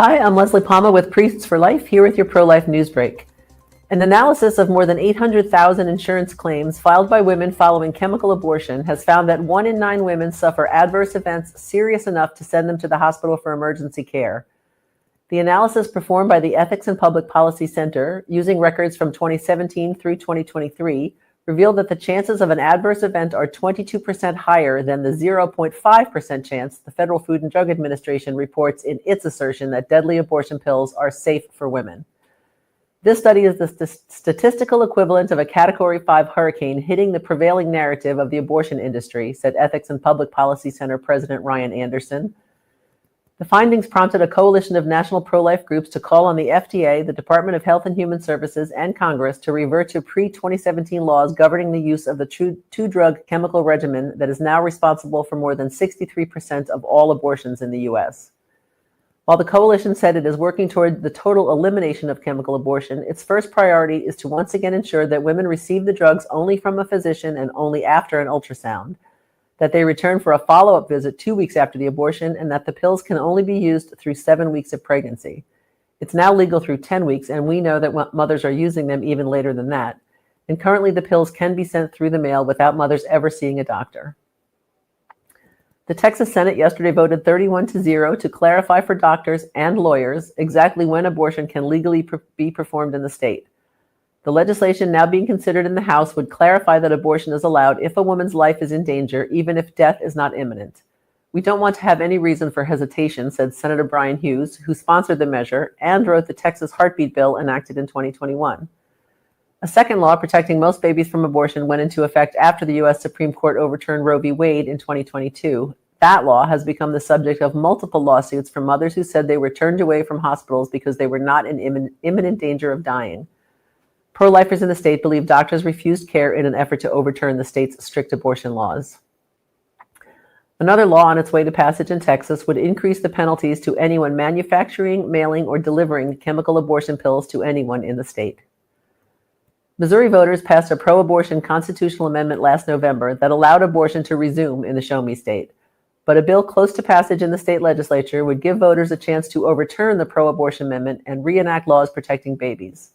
Hi, I'm Leslie Palma with Priests for Life, here with your pro-life news break. An analysis of more than 800,000 insurance claims filed by women following chemical abortion has found that 1 in 9 women suffer adverse events serious enough to send them to the hospital for emergency care. The analysis performed by the Ethics and Public Policy Center, using records from 2017 through 2023, revealed that the chances of an adverse event are 22% higher than the 0.5% chance the Federal Food and Drug Administration reports in its assertion that deadly abortion pills are safe for women. This study is the statistical equivalent of a Category 5 hurricane hitting the prevailing narrative of the abortion industry, said Ethics and Public Policy Center President Ryan Anderson. The findings prompted a coalition of national pro-life groups to call on the FDA, the Department of Health and Human Services, and Congress to revert to pre-2017 laws governing the use of the two-drug chemical regimen that is now responsible for more than 63% of all abortions in the U.S. While the coalition said it is working toward the total elimination of chemical abortion, its first priority is to once again ensure that women receive the drugs only from a physician and only after an ultrasound, that they return for a follow-up visit 2 weeks after the abortion, and that the pills can only be used through 7 weeks of pregnancy. It's now legal through 10 weeks, and we know that mothers are using them even later than that. And currently the pills can be sent through the mail without mothers ever seeing a doctor. The Texas Senate yesterday voted 31-0 to clarify for doctors and lawyers exactly when abortion can legally be performed in the state. The legislation now being considered in the House would clarify that abortion is allowed if a woman's life is in danger, even if death is not imminent. We don't want to have any reason for hesitation, said Senator Brian Hughes, who sponsored the measure and wrote the Texas Heartbeat Bill enacted in 2021. A second law protecting most babies from abortion went into effect after the U.S. Supreme Court overturned Roe v. Wade in 2022. That law has become the subject of multiple lawsuits from mothers who said they were turned away from hospitals because they were not in imminent danger of dying. Pro-lifers in the state believe doctors refused care in an effort to overturn the state's strict abortion laws. Another law on its way to passage in Texas would increase the penalties to anyone manufacturing, mailing, or delivering chemical abortion pills to anyone in the state. Missouri voters passed a pro-abortion constitutional amendment last November that allowed abortion to resume in the Show Me state. But a bill close to passage in the state legislature would give voters a chance to overturn the pro-abortion amendment and reenact laws protecting babies.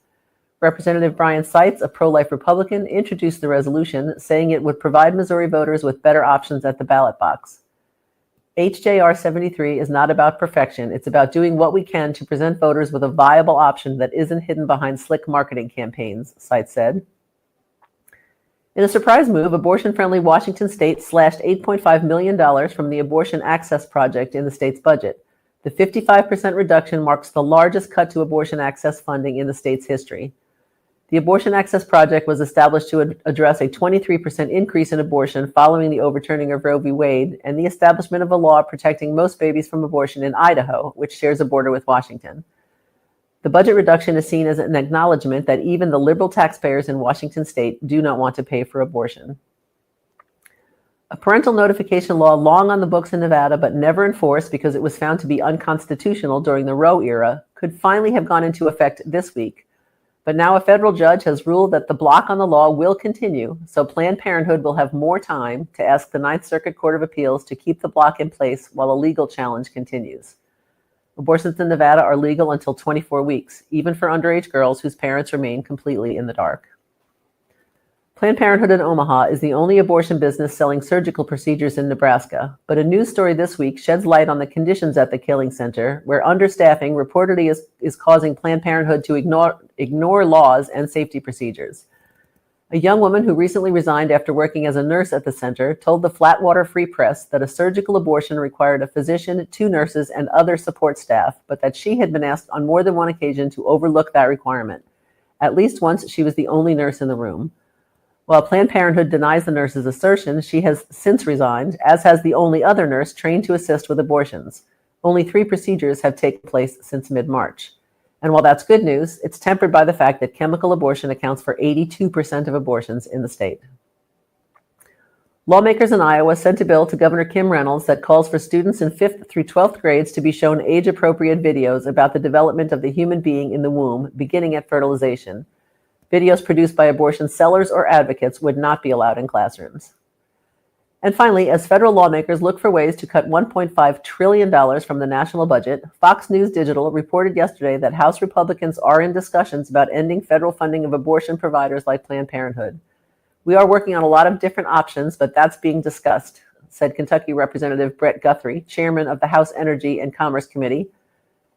Representative Brian Seitz, a pro-life Republican, introduced the resolution, saying it would provide Missouri voters with better options at the ballot box. HJR 73 is not about perfection. It's about doing what we can to present voters with a viable option that isn't hidden behind slick marketing campaigns, Seitz said. In a surprise move, abortion-friendly Washington state slashed $8.5 million from the Abortion Access Project in the state's budget. The 55% reduction marks the largest cut to abortion access funding in the state's history. The Abortion Access Project was established to address a 23% increase in abortion following the overturning of Roe v. Wade and the establishment of a law protecting most babies from abortion in Idaho, which shares a border with Washington. The budget reduction is seen as an acknowledgement that even the liberal taxpayers in Washington state do not want to pay for abortion. A parental notification law long on the books in Nevada but never enforced because it was found to be unconstitutional during the Roe era could finally have gone into effect this week. But now a federal judge has ruled that the block on the law will continue, so Planned Parenthood will have more time to ask the Ninth Circuit Court of Appeals to keep the block in place while a legal challenge continues. Abortions in Nevada are legal until 24 weeks, even for underage girls whose parents remain completely in the dark. Planned Parenthood in Omaha is the only abortion business selling surgical procedures in Nebraska, but a news story this week sheds light on the conditions at the Killing Center, where understaffing reportedly is causing Planned Parenthood to ignore laws and safety procedures. A young woman who recently resigned after working as a nurse at the center told the Flatwater Free Press that a surgical abortion required a physician, 2 nurses, and other support staff, but that she had been asked on more than one occasion to overlook that requirement. At least once, she was the only nurse in the room. While Planned Parenthood denies the nurse's assertion, she has since resigned, as has the only other nurse trained to assist with abortions. Only 3 procedures have taken place since mid-March. And while that's good news, it's tempered by the fact that chemical abortion accounts for 82% of abortions in the state. Lawmakers in Iowa sent a bill to Governor Kim Reynolds that calls for students in 5th through 12th grades to be shown age-appropriate videos about the development of the human being in the womb, beginning at fertilization. Videos produced by abortion sellers or advocates would not be allowed in classrooms. And finally, as federal lawmakers look for ways to cut $1.5 trillion from the national budget, Fox News Digital reported yesterday that House Republicans are in discussions about ending federal funding of abortion providers like Planned Parenthood. We are working on a lot of different options, but that's being discussed, said Kentucky Representative Brett Guthrie, chairman of the House Energy and Commerce Committee.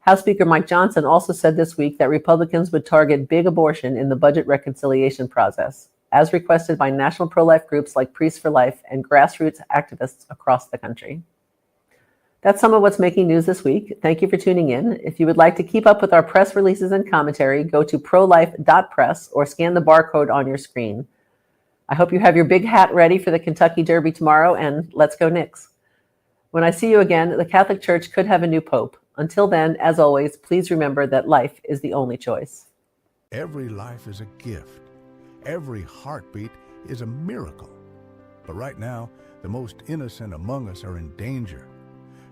House Speaker Mike Johnson also said this week that Republicans would target big abortion in the budget reconciliation process, as requested by national pro-life groups like Priests for Life and grassroots activists across the country. That's some of what's making news this week. Thank you for tuning in. If you would like to keep up with our press releases and commentary, go to prolife.press or scan the barcode on your screen. I hope you have your big hat ready for the Kentucky Derby tomorrow, and let's go Knicks. When I see you again, the Catholic Church could have a new pope. Until then, as always, please remember that life is the only choice. Every life is a gift. Every heartbeat is a miracle. But right now, the most innocent among us are in danger.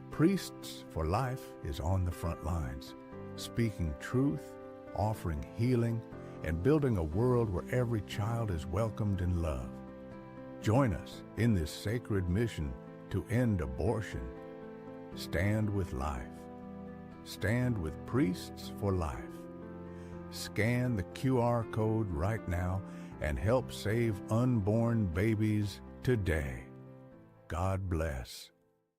Priests for Life is on the front lines, speaking truth, offering healing, and building a world where every child is welcomed and loved. Join us in this sacred mission to end abortion. Stand with life. Stand with Priests for Life. Scan the QR code right now and help save unborn babies today. God bless.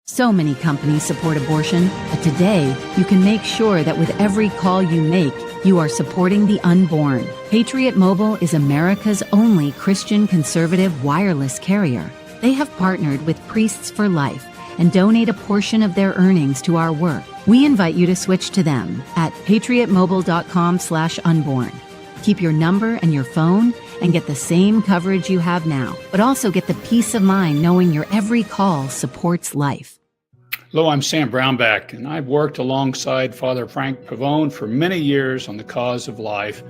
So many companies support abortion, but today you can make sure that with every call you make, you are supporting the unborn. Patriot Mobile is America's only Christian conservative wireless carrier. They have partnered with Priests for Life and donate a portion of their earnings to our work. We invite you to switch to them at patriotmobile.com/unborn. Keep your number and your phone and get the same coverage you have now, but also get the peace of mind knowing your every call supports life. Hello, I'm Sam Brownback, and I've worked alongside Father Frank Pavone for many years on the cause of life.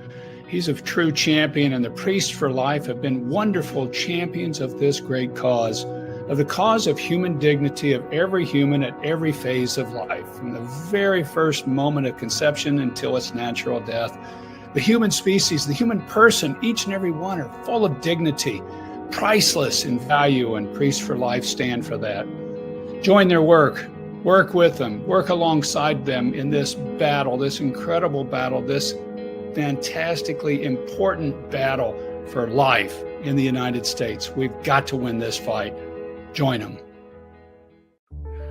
He's a true champion, and the Priests for Life have been wonderful champions of this great cause, of the cause of human dignity of every human at every phase of life, from the very first moment of conception until its natural death. The human species, the human person, each and every one are full of dignity, priceless in value, and Priests for Life stand for that. Join their work with them, work alongside them in this battle, this incredible battle, this fantastically important battle for life in the United States. We've got to win this fight. Join them.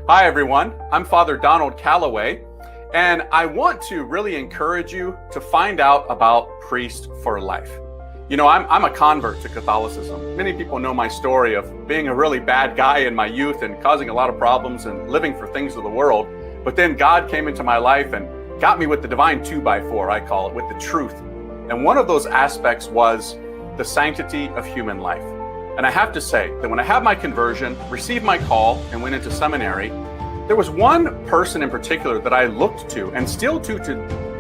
Hi, everyone. I'm Father Donald Calloway, and I want to really encourage you to find out about Priest for Life. You know, I'm a convert to Catholicism. Many people know my story of being a really bad guy in my youth and causing a lot of problems and living for things of the world. But then God came into my life and got me with the divine 2x4, I call it, with the truth. And one of those aspects was the sanctity of human life. And I have to say that when I had my conversion, received my call, and went into seminary, there was one person in particular that I looked to, and still to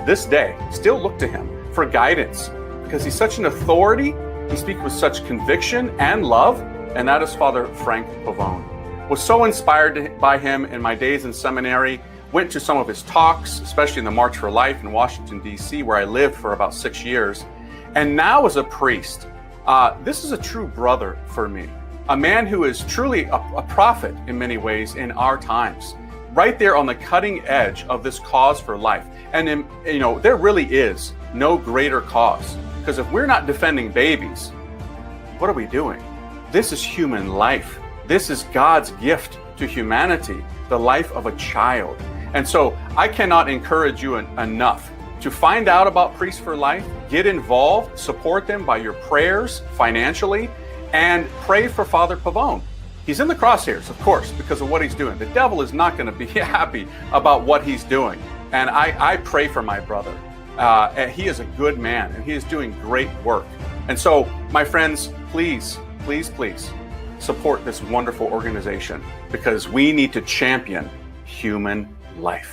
this day, still look to him for guidance, because he's such an authority. He speaks with such conviction and love, and that is Father Frank Pavone. Was so inspired by him in my days in seminary, went to some of his talks, especially in the March for Life in Washington, D.C., where I lived for about 6 years. And now as a priest, this is a true brother for me, a man who is truly a prophet in many ways in our times, right there on the cutting edge of this cause for life. And there really is no greater cause, because if we're not defending babies, what are we doing? This is human life. This is God's gift to humanity, the life of a child. And so I cannot encourage you enough to find out about Priests for Life, get involved, support them by your prayers financially, and pray for Father Pavone. He's in the crosshairs, of course, because of what he's doing. The devil is not going to be happy about what he's doing. And I pray for my brother. And he is a good man, and he is doing great work. And so, my friends, please, please, please support this wonderful organization, because we need to champion human life.